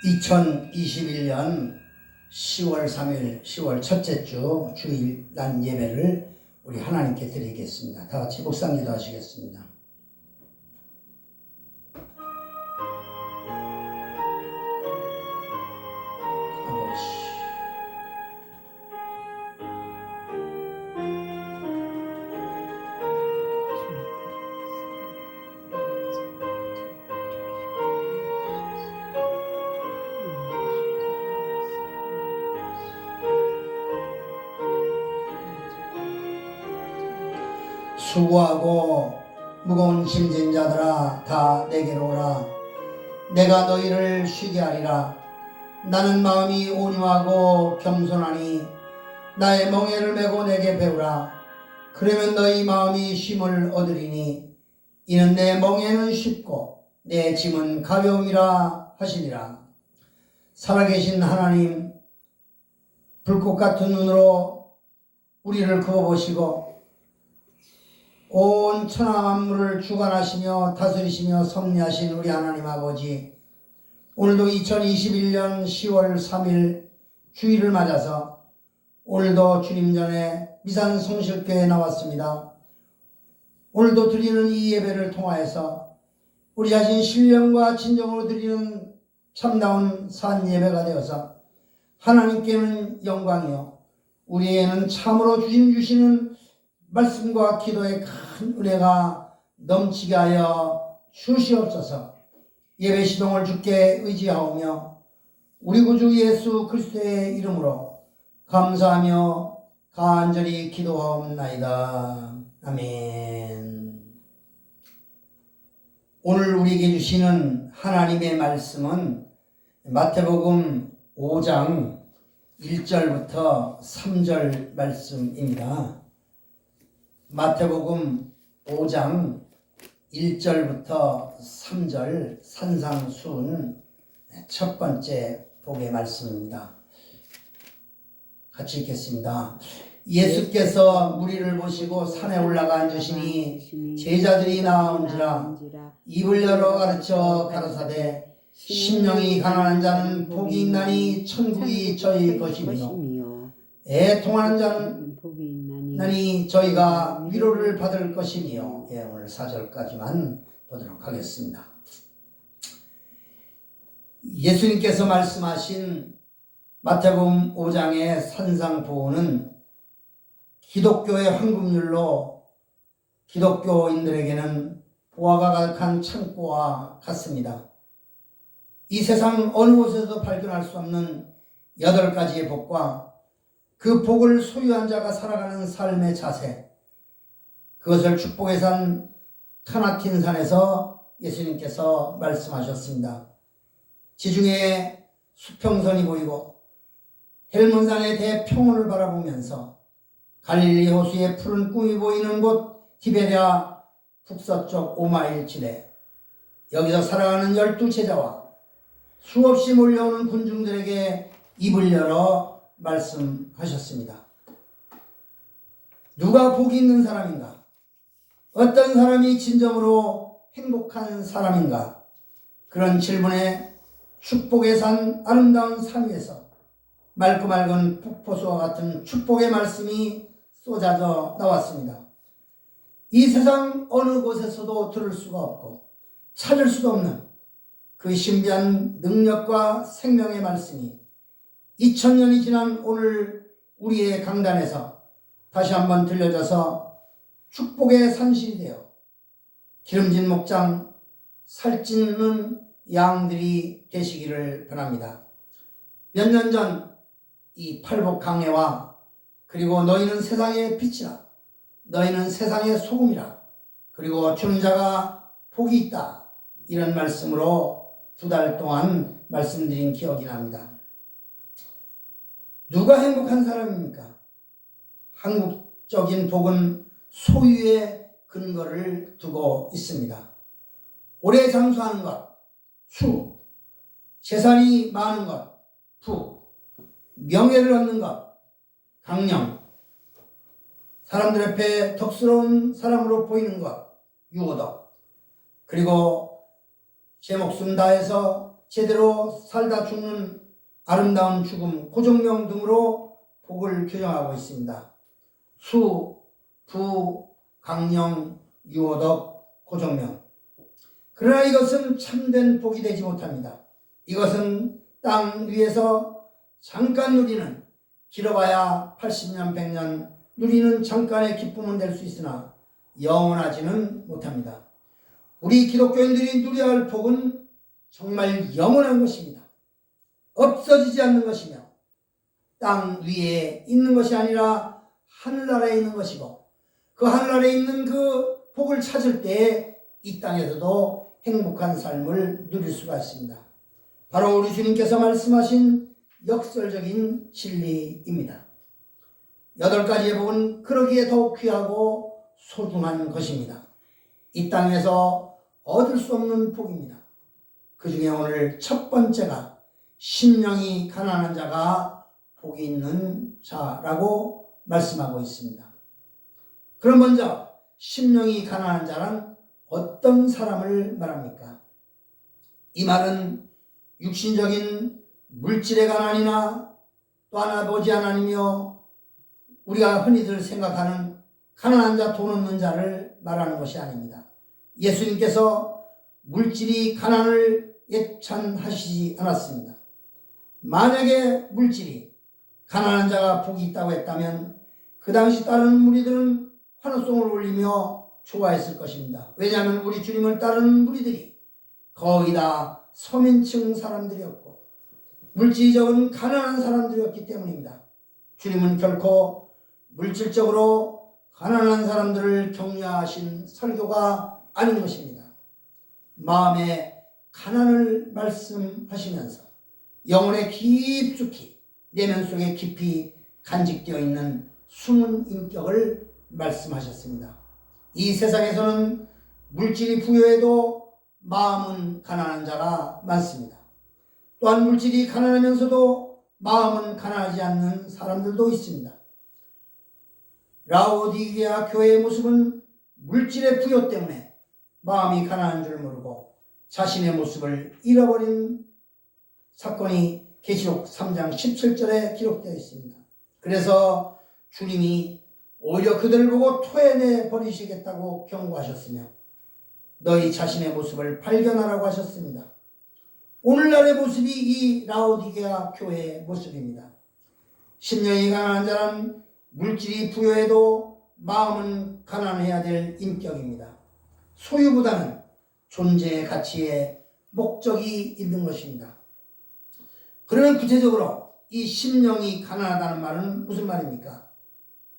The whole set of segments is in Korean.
2021년 10월 3일 10월 첫째 주 주일 난 예배를 우리 하나님께 드리겠습니다. 다 같이 묵상기도 하시겠습니다. 수고하고 무거운 짐진 자들아 다 내게로 오라. 내가 너희를 쉬게 하리라. 나는 마음이 온유하고 겸손하니 나의 멍에를 메고 내게 배우라. 그러면 너희 마음이 쉼을 얻으리니 이는 내 멍에는 쉽고 내 짐은 가벼움이라 하시니라. 살아계신 하나님, 불꽃 같은 눈으로 우리를 그어보시고 온 천하 만물을 주관하시며 다스리시며 섭리하신 우리 하나님 아버지, 오늘도 2021년 10월 3일 주일을 맞아서 오늘도 주님 전에 미산 성실교회에 나왔습니다. 오늘도 드리는 이 예배를 통하여서 우리 자신 신령과 진정으로 드리는 참다운 산 예배가 되어서 하나님께는 영광이요 우리에게는 참으로 주님 주시는 말씀과 기도의 큰 은혜가 넘치게 하여 주시옵소서. 예배 시동을 주께 의지하오며 우리 구주 예수 그리스도의 이름으로 감사하며 간절히 기도하옵나이다. 아멘. 오늘 우리에게 주시는 하나님의 말씀은 마태복음 5장 1절부터 3절 말씀입니다. 마태복음 5장 1절부터 3절 산상수훈 첫 번째 복의 말씀입니다. 같이 읽겠습니다. 예수께서 무리를 보시고 산에 올라가 앉으시니 제자들이 나온지라 입을 열어 가르쳐 가라사대 심령이 가난한 자는 복이 있나니 천국이 저희 것이며 애통하는 자는 나니 저희가 위로를 받을 것이며. 오늘 4절까지만 보도록 하겠습니다. 예수님께서 말씀하신 마태복음 5장의 산상보호는 기독교의 황금률로 기독교인들에게는 보화가 가득한 창고와 같습니다. 이 세상 어느 곳에서도 발견할 수 없는 8가지의 복과 그 복을 소유한 자가 살아가는 삶의 자세, 그것을 축복의 산 카나틴 산에서 예수님께서 말씀하셨습니다. 지중해에 수평선이 보이고 헬몬산의 대평원을 바라보면서 갈릴리 호수의 푸른 꿈이 보이는 곳 티베리아 북서쪽 5마일 지대, 여기서 살아가는 12제자와 수없이 몰려오는 군중들에게 입을 열어 말씀하셨습니다. 누가 복이 있는 사람인가? 어떤 사람이 진정으로 행복한 사람인가? 그런 질문에 축복의 산 아름다운 산 위에서 맑고 맑은 폭포수와 같은 축복의 말씀이 쏟아져 나왔습니다. 이 세상 어느 곳에서도 들을 수가 없고 찾을 수도 없는 그 신비한 능력과 생명의 말씀이 2000년이 지난 오늘 우리의 강단에서 다시 한번 들려져서 축복의 산실이 되어 기름진 목장, 살찌는 양들이 되시기를 바랍니다. 몇 년 전 이 팔복 강해와 그리고 너희는 세상의 빛이라, 너희는 세상의 소금이라, 그리고 주는 자가 복이 있다, 이런 말씀으로 2달 동안 말씀드린 기억이 납니다. 누가 행복한 사람입니까? 한국적인 복은 소유의 근거를 두고 있습니다. 오래 장수하는 것, 수, 재산이 많은 것, 부, 명예를 얻는 것, 강령, 사람들 앞에 덕스러운 사람으로 보이는 것, 유호덕, 그리고 제 목숨 다해서 제대로 살다 죽는 아름다운 죽음, 고정명 등으로 복을 규정하고 있습니다. 수, 부, 강령, 유호덕, 고정명. 그러나 이것은 참된 복이 되지 못합니다. 이것은 땅 위에서 잠깐 누리는, 길어봐야 80년, 100년 누리는 잠깐의 기쁨은 될 수 있으나 영원하지는 못합니다. 우리 기독교인들이 누려야 할 복은 정말 영원한 것입니다. 없어지지 않는 것이며 땅 위에 있는 것이 아니라 하늘나라에 있는 것이고, 그 하늘나라에 있는 그 복을 찾을 때에 이 땅에서도 행복한 삶을 누릴 수가 있습니다. 바로 우리 주님께서 말씀하신 역설적인 진리입니다. 8가지의 복은 그러기에 더욱 귀하고 소중한 것입니다. 이 땅에서 얻을 수 없는 복입니다. 그 중에 오늘 첫 번째가 심령이 가난한 자가 복이 있는 자라고 말씀하고 있습니다. 그럼 먼저 심령이 가난한 자는 어떤 사람을 말합니까? 이 말은 육신적인 물질의 가난이나 또 하나 보지 않으며 우리가 흔히들 생각하는 가난한 자, 돈 없는 자를 말하는 것이 아닙니다. 예수님께서 물질이 가난을 예찬하시지 않았습니다. 만약에 물질이 가난한 자가 복이 있다고 했다면 그 당시 다른 무리들은 환호성을 올리며 좋아했을 것입니다. 왜냐하면 우리 주님을 따르는 무리들이 거의 다 서민층 사람들이었고 물질이 적은 가난한 사람들이었기 때문입니다. 주님은 결코 물질적으로 가난한 사람들을 격려하신 설교가 아닌 것입니다. 마음의 가난을 말씀하시면서 영혼에 깊숙이 내면 속에 깊이 간직되어 있는 숨은 인격을 말씀하셨습니다. 이 세상에서는 물질이 부여해도 마음은 가난한 자가 많습니다. 또한 물질이 가난하면서도 마음은 가난하지 않는 사람들도 있습니다. 라오디게아 교회의 모습은 물질의 부여 때문에 마음이 가난한 줄 모르고 자신의 모습을 잃어버린 사건이 계시록 3장 17절에 기록되어 있습니다. 그래서 주님이 오히려 그들을 보고 토해내 버리시겠다고 경고하셨으며 너희 자신의 모습을 발견하라고 하셨습니다. 오늘날의 모습이 이 라오디게아 교회의 모습입니다. 심령이 가난한 자는 물질이 부여해도 마음은 가난해야 될 인격입니다. 소유보다는 존재의 가치에 목적이 있는 것입니다. 그러면 구체적으로 이 심령이 가난하다는 말은 무슨 말입니까?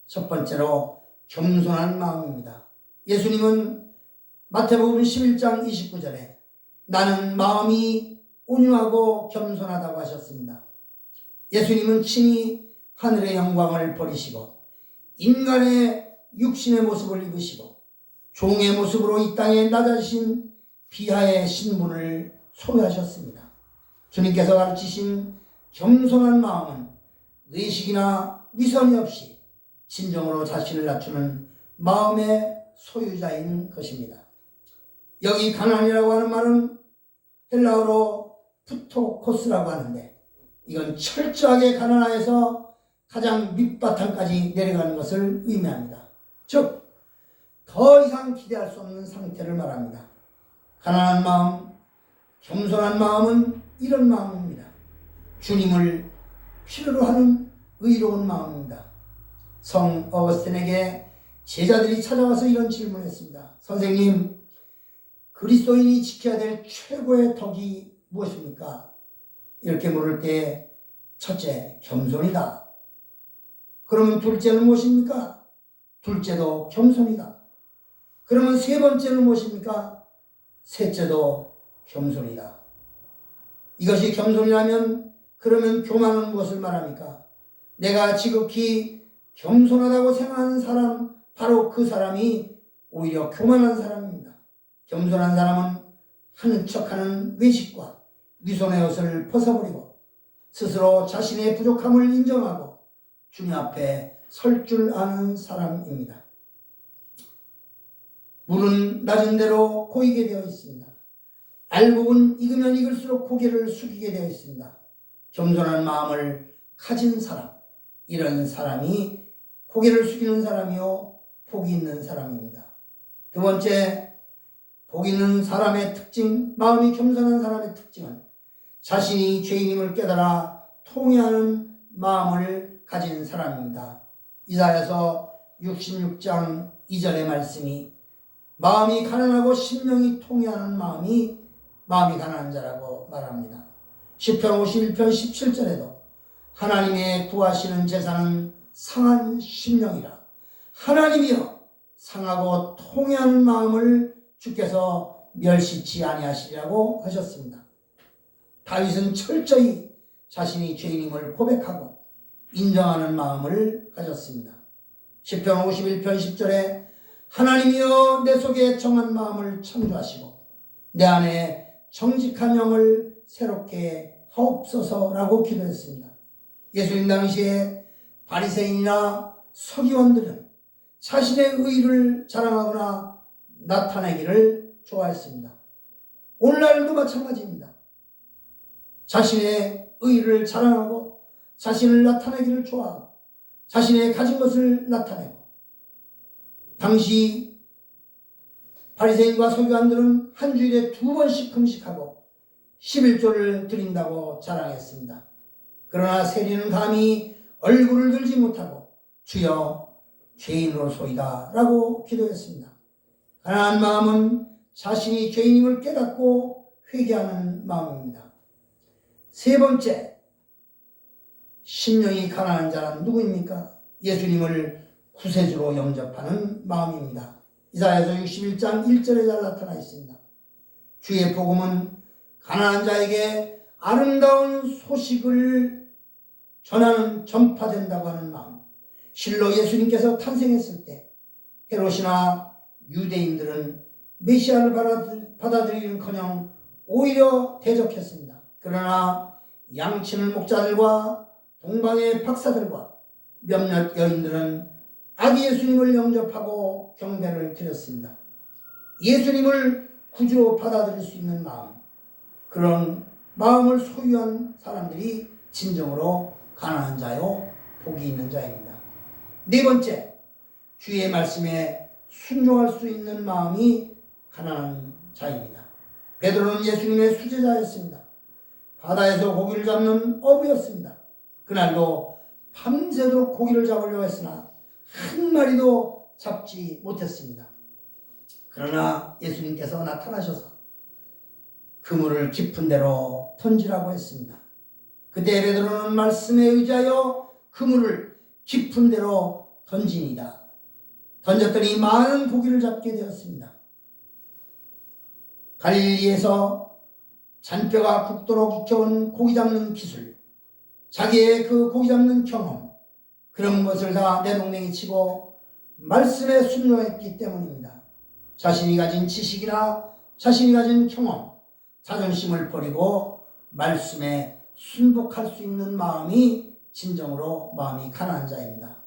첫 번째로 겸손한 마음입니다. 예수님은 마태복음 11장 29절에 나는 마음이 온유하고 겸손하다고 하셨습니다. 예수님은 친히 하늘의 영광을 버리시고 인간의 육신의 모습을 입으시고 종의 모습으로 이 땅에 낮아지신 비하의 신분을 소유하셨습니다. 주님께서 가르치신 겸손한 마음은 의식이나 위선이 없이 진정으로 자신을 낮추는 마음의 소유자인 것입니다. 여기 가난이라고 하는 말은 헬라어로 푸토코스라고 하는데 이건 철저하게 가난하여서 가장 밑바탕까지 내려가는 것을 의미합니다. 즉, 더 이상 기대할 수 없는 상태를 말합니다. 가난한 마음, 겸손한 마음은 이런 마음입니다. 주님을 필요로 하는 의로운 마음입니다. 성 어거스틴에게 제자들이 찾아와서 이런 질문을 했습니다. 선생님, 그리스도인이 지켜야 될 최고의 덕이 무엇입니까? 이렇게 물을 때 첫째, 겸손이다. 그러면 둘째는 무엇입니까? 둘째도 겸손이다. 그러면 세 번째는 무엇입니까? 셋째도 겸손이다. 이것이 겸손이라면 그러면 교만은 무엇을 말합니까? 내가 지극히 겸손하다고 생각하는 사람, 바로 그 사람이 오히려 교만한 사람입니다. 겸손한 사람은 하는 척하는 외식과 위선의 옷을 벗어버리고 스스로 자신의 부족함을 인정하고 주님 앞에 설 줄 아는 사람입니다. 물은 낮은 대로 고이게 되어 있습니다. 알곡은 익으면 익을수록 고개를 숙이게 되어 있습니다. 겸손한 마음을 가진 사람, 이런 사람이 고개를 숙이는 사람이요 복이 있는 사람입니다. 두 번째, 복 있는 사람의 특징, 마음이 겸손한 사람의 특징은 자신이 죄인임을 깨달아 통회하는 마음을 가진 사람입니다. 이사야서 66장 2절의 말씀이 마음이 가난하고 심령이 통회하는 마음이 가난한 자라고 말합니다. 시편 51편 17절에도 하나님의 구하시는 제사는 상한 심령이라 하나님이여 상하고 통회하는 마음을 주께서 멸시치 아니하시리라고 하셨습니다. 다윗은 철저히 자신이 죄인임을 고백하고 인정하는 마음을 가졌습니다. 시편 51편 10절에 하나님이여 내 속에 정한 마음을 창조하시고 내 안에 정직한 영을 새롭게 하옵소서라고 기도했습니다. 예수님 당시에 바리새인이나 서기관들은 자신의 의를 자랑하거나 나타내기를 좋아했습니다. 오늘날도 마찬가지입니다. 자신의 의를 자랑하고 자신을 나타내기를 좋아하고 자신의 가진 것을 나타내고, 당시 바리새인과 서기관들은 한 주일에 2번씩 금식하고 11조를 드린다고 자랑했습니다. 그러나 세리는 감히 얼굴을 들지 못하고 주여 죄인으로소이다 라고 기도했습니다. 가난한 마음은 자신이 죄인임을 깨닫고 회개하는 마음입니다. 세 번째, 심령이 가난한 자는 누구입니까? 예수님을 구세주로 영접하는 마음입니다. 이사야서 61장 1절에 잘 나타나 있습니다. 주의 복음은 가난한 자에게 아름다운 소식을 전파된다고 하는 마음. 실로 예수님께서 탄생했을 때 헤롯이나 유대인들은 메시아를 받아들이는커녕 오히려 대적했습니다. 그러나 양치는 목자들과 동방의 박사들과 몇몇 여인들은 아기 예수님을 영접하고 경배를 드렸습니다. 예수님을 구주로 받아들일 수 있는 마음, 그런 마음을 소유한 사람들이 진정으로 가난한 자요 복이 있는 자입니다. 네 번째, 주의 말씀에 순종할 수 있는 마음이 가난한 자입니다. 베드로는 예수님의 수제자였습니다. 바다에서 고기를 잡는 어부였습니다. 그날도 밤새도록 고기를 잡으려고 했으나 한 마리도 잡지 못했습니다. 그러나 예수님께서 나타나셔서 그물을 깊은 데로 던지라고 했습니다. 그때 베드로는 말씀에 의지하여 그물을 깊은 데로 던지니라. 던졌더니 많은 고기를 잡게 되었습니다. 갈릴리에서 잔뼈가 굵도록 익혀온 고기 잡는 기술, 자기의 그 고기 잡는 경험, 그런 것을 다 내동댕이 치고 말씀에 순종했기 때문입니다. 자신이 가진 지식이나 자신이 가진 경험, 자존심을 버리고 말씀에 순복할 수 있는 마음이 진정으로 마음이 가난한 자입니다.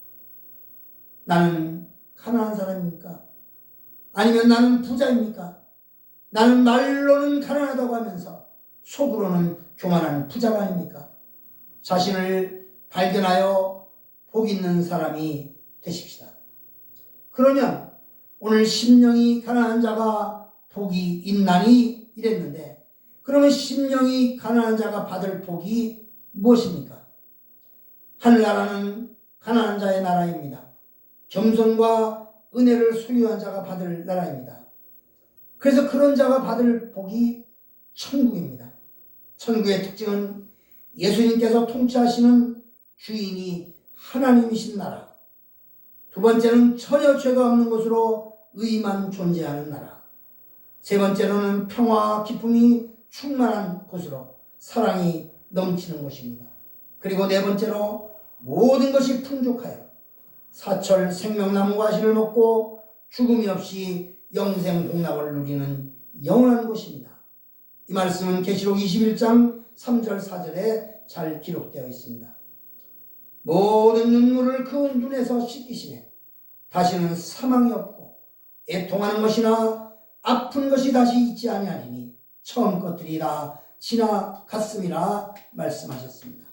나는 가난한 사람입니까? 아니면 나는 부자입니까? 나는 말로는 가난하다고 하면서 속으로는 교만한 부자가 아닙니까? 자신을 발견하여 복 있는 사람이 되십시다. 그러면 오늘 심령이 가난한 자가 복이 있나니 이랬는데, 그러면 심령이 가난한 자가 받을 복이 무엇입니까? 하늘나라는 가난한 자의 나라입니다. 겸손과 은혜를 소유한 자가 받을 나라입니다. 그래서 그런 자가 받을 복이 천국입니다. 천국의 특징은 예수님께서 통치하시는 주인이 하나님이신 나라. 두 번째는 전혀 죄가 없는 곳으로 의만 존재하는 나라. 세 번째로는 평화와 기쁨이 충만한 곳으로 사랑이 넘치는 곳입니다. 그리고 네 번째로 모든 것이 풍족하여 사철 생명나무 과실을 먹고 죽음이 없이 영생 복락을 누리는 영원한 곳입니다. 이 말씀은 계시록 21장 3절 4절에 잘 기록되어 있습니다. 모든 눈물을 그 눈에서 씻기시네 다시는 사망이 없고 애통하는 것이나 아픈 것이 다시 있지 아니하리니 처음 것들이 다 지나갔음이라 말씀하셨습니다.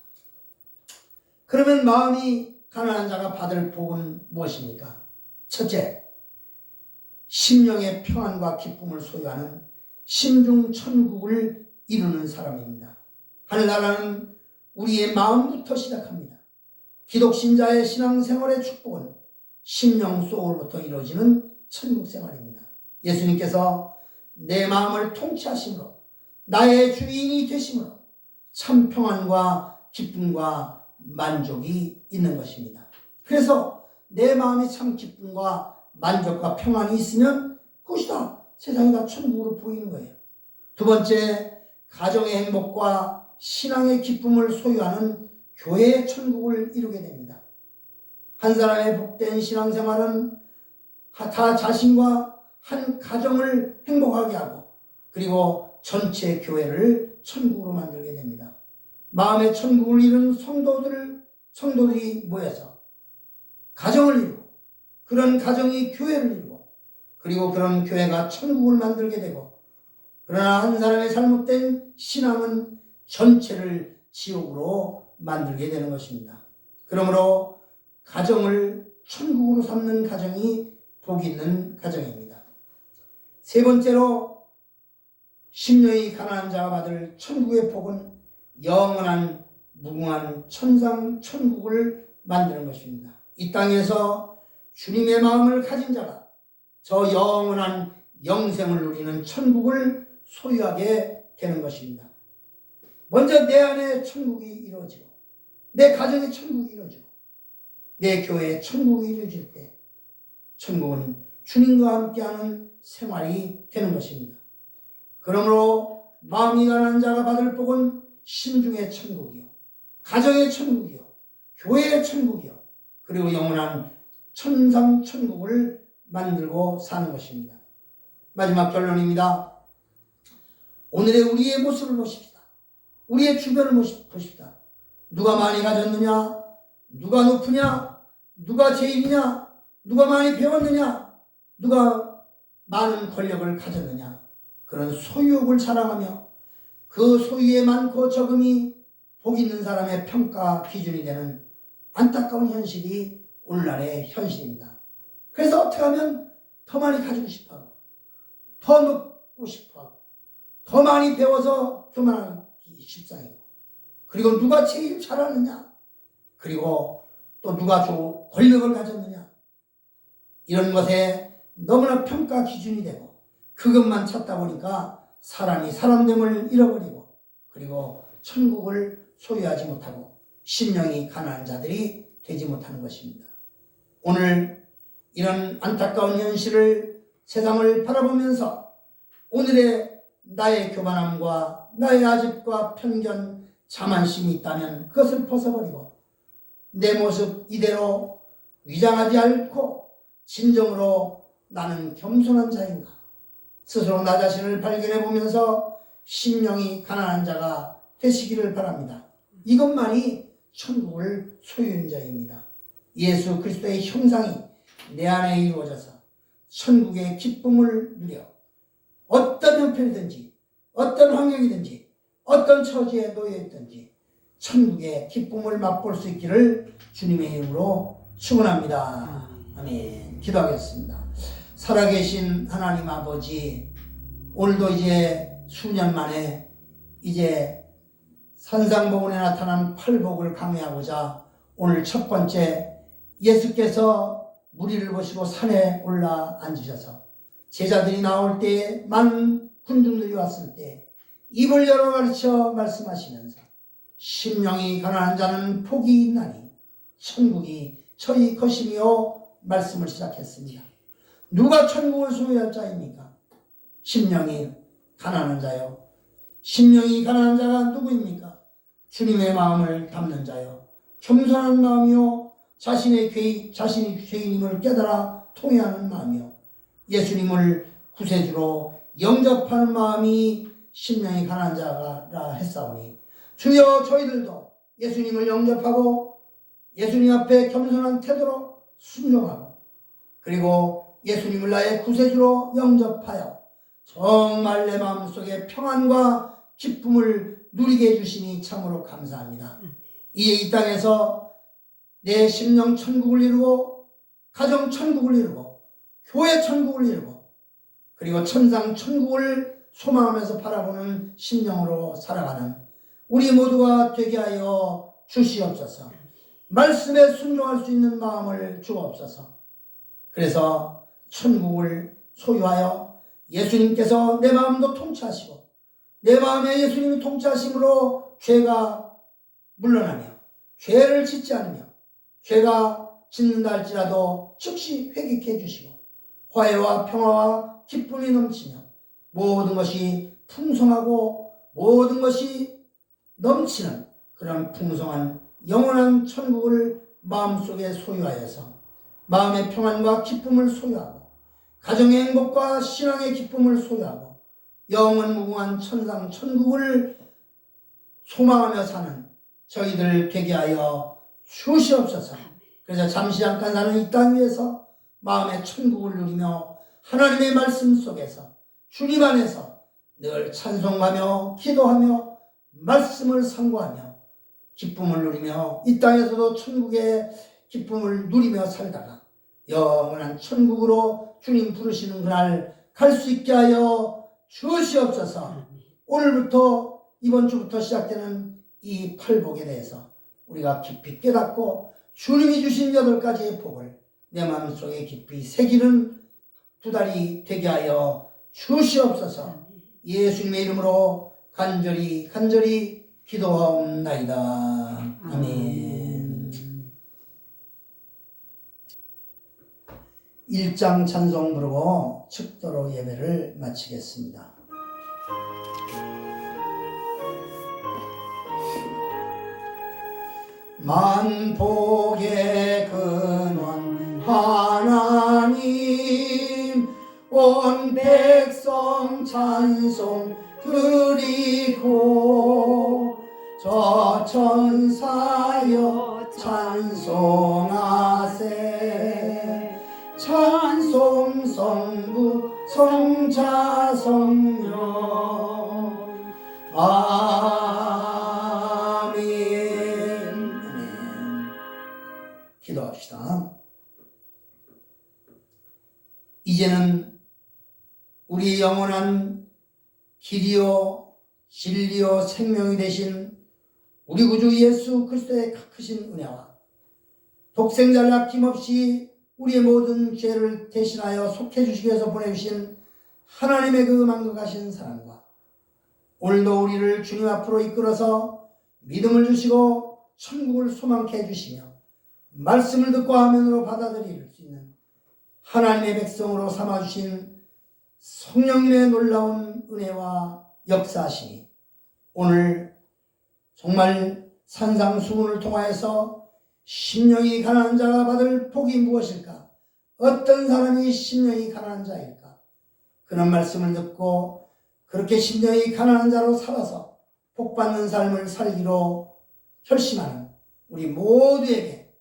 그러면 마음이 가난한 자가 받을 복은 무엇입니까? 첫째, 심령의 평안과 기쁨을 소유하는 심중천국을 이루는 사람입니다. 하늘나라는 우리의 마음부터 시작합니다. 기독신자의 신앙생활의 축복은 심령 속으로부터 이루어지는 천국생활입니다. 예수님께서 내 마음을 통치하심으로 나의 주인이 되심으로 참 평안과 기쁨과 만족이 있는 것입니다. 그래서 내 마음에 참 기쁨과 만족과 평안이 있으면 그것이 다 세상이 다 천국으로 보이는 거예요. 두 번째, 가정의 행복과 신앙의 기쁨을 소유하는 교회의 천국을 이루게 됩니다. 한 사람의 복된 신앙생활은 다 자신과 한 가정을 행복하게 하고 그리고 전체 교회를 천국으로 만들게 됩니다. 마음의 천국을 이룬 성도들이 모여서 가정을 이루고 그런 가정이 교회를 이루고 그리고 그런 교회가 천국을 만들게 되고, 그러나 한 사람의 잘못된 신앙은 전체를 지옥으로 만들게 되는 것입니다. 그러므로 가정을 천국으로 삼는 가정이 복 있는 가정입니다. 세 번째로 심령이 가난한 자가 받을 천국의 복은 영원한 무궁한 천상 천국을 만드는 것입니다. 이 땅에서 주님의 마음을 가진 자가 저 영원한 영생을 누리는 천국을 소유하게 되는 것입니다. 먼저 내 안에 천국이 이루어지고 내 가정의 천국이 이루어지고 내 교회의 천국이 이루어질 때 천국은 주님과 함께하는 생활이 되는 것입니다. 그러므로 마음이 가난한 자가 받을 복은 심중의 천국이요, 가정의 천국이요, 교회의 천국이요, 그리고 영원한 천상 천국을 만들고 사는 것입니다. 마지막 결론입니다. 오늘의 우리의 모습을 보십시다. 우리의 주변을 보십시다. 누가 많이 가졌느냐? 누가 높으냐? 누가 제일이냐? 누가 많이 배웠느냐? 누가 많은 권력을 가졌느냐? 그런 소유욕을 자랑하며 그 소유의 많고 적음이 복 있는 사람의 평가 기준이 되는 안타까운 현실이 오늘날의 현실입니다. 그래서 어떻게 하면 더 많이 가지고 싶어하고 더 높고 싶어하고 더 많이 배워서 교만하기 십상이고, 그리고 누가 제일 잘하느냐, 그리고 또 누가 권력을 가졌느냐, 이런 것에 너무나 평가 기준이 되고 그것만 찾다 보니까 사람이 사람됨을 잃어버리고 그리고 천국을 소유하지 못하고 심령이 가난한 자들이 되지 못하는 것입니다. 오늘 이런 안타까운 현실을 세상을 바라보면서 오늘의 나의 교만함과 나의 아집과 편견, 자만심이 있다면 그것을 벗어버리고 내 모습 이대로 위장하지 않고 진정으로 나는 겸손한 자인가 스스로 나 자신을 발견해 보면서 심령이 가난한 자가 되시기를 바랍니다. 이것만이 천국을 소유한 자입니다. 예수 그리스도의 형상이 내 안에 이루어져서 천국의 기쁨을 누려 어떤 형편이든지 어떤 환경이든지 어떤 처지에 놓여 있든지 천국의 기쁨을 맛볼 수 있기를 주님의 이름으로 축원합니다. 아멘. 기도하겠습니다. 살아계신 하나님 아버지, 오늘도 이제 수년 만에 이제 산상복원에 나타난 팔복을 강의하고자 오늘 첫 번째 예수께서 무리를 보시고 산에 올라 앉으셔서 제자들이 나올 때에 많은 군중들이 왔을 때 입을 열어 가르쳐 말씀하시면서 심령이 가난한 자는 복이 있나니 천국이 저희 것이며 말씀을 시작했습니다. 누가 천국을 소유할 자입니까? 심령이 가난한 자요. 심령이 가난한 자가 누구입니까? 주님의 마음을 담는 자요, 겸손한 마음이요, 자신이 죄인임을 깨달아 통회하는 마음이요, 예수님을 구세주로 영접하는 마음이 심령이 가난한 자라 했사오니 주여 저희들도 예수님을 영접하고 예수님 앞에 겸손한 태도로 순종하고 그리고 예수님을 나의 구세주로 영접하여 정말 내 마음속에 평안과 기쁨을 누리게 해주시니 참으로 감사합니다. 이제 이 땅에서 내 심령 천국을 이루고 가정 천국을 이루고 교회 천국을 이루고 그리고 천상 천국을 소망하면서 바라보는 심령으로 살아가는 우리 모두가 되게 하여 주시옵소서. 말씀에 순종할 수 있는 마음을 주옵소서. 그래서 천국을 소유하여 예수님께서 내 마음도 통치하시고 내 마음에 예수님이 통치하심으로 죄가 물러나며 죄를 짓지 않으며 죄가 짓는다 할지라도 즉시 회개케 해주시고 화해와 평화와 기쁨이 넘치며 모든 것이 풍성하고 모든 것이 넘치는 그런 풍성한 영원한 천국을 마음속에 소유하여서 마음의 평안과 기쁨을 소유하고 가정의 행복과 신앙의 기쁨을 소유하고 영원 무궁한 천상 천국을 소망하며 사는 저희들 되게 하여 주시옵소서. 그래서 잠시 잠깐 사는 이 땅 위에서 마음의 천국을 누리며 하나님의 말씀 속에서 주님 안에서 늘 찬송하며 기도하며 말씀을 상고하며 기쁨을 누리며 이 땅에서도 천국의 기쁨을 누리며 살다가 영원한 천국으로 주님 부르시는 그날 갈 수 있게 하여 주시옵소서. 오늘부터 이번 주부터 시작되는 이 팔복에 대해서 우리가 깊이 깨닫고 주님이 주신 8가지의 복을 내 마음속에 깊이 새기는 두 달이 되게 하여 주시옵소서. 예수님의 이름으로 간절히 기도하옵나이다. 아멘. 1장 찬송 부르고 축도로 예배를 마치겠습니다. 만복의 근원 하나님 온 백성 찬송 드리고 저 천사여 찬송하세 찬송 성부 성자 성령 아멘. 기도합시다. 이제는 우리 영원한 길이요 진리요 생명이 되신 우리 구주 예수 그리스도의 크신 은혜와 독생자를 아낌없이 우리의 모든 죄를 대신하여 속해 주시기 위해서 보내주신 하나님의 그 만극하신 사랑과 오늘도 우리를 주님 앞으로 이끌어서 믿음을 주시고 천국을 소망케 해주시며 말씀을 듣고 화면으로 받아들일 수 있는 하나님의 백성으로 삼아주신 성령님의 놀라운 은혜와 역사하심이 오늘 정말 산상수훈을 통하여서 심령이 가난한 자가 받을 복이 무엇일까? 어떤 사람이 심령이 가난한 자일까? 그런 말씀을 듣고 그렇게 심령이 가난한 자로 살아서 복받는 삶을 살기로 결심하는 우리 모두에게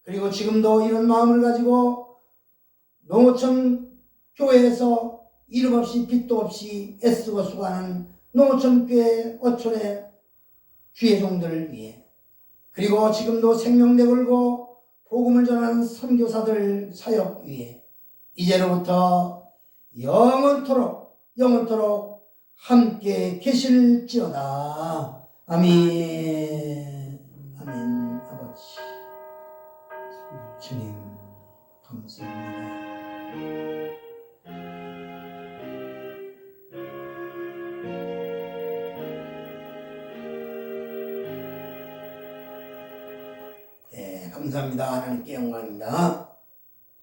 그리고 지금도 이런 마음을 가지고 농어촌 교회에서 이름 없이 빛도 없이 애쓰고 수고하는 농어촌 교회 어촌의 주의 종들을 위해 그리고 지금도 생명내 걸고 복음을 전하는 선교사들 사역 위해 이제로부터 영원토록 함께 계실지어다. 아멘. 아멘. 아버지 주님 감사합니다. 감사합니다. 하나님께 영광입니다.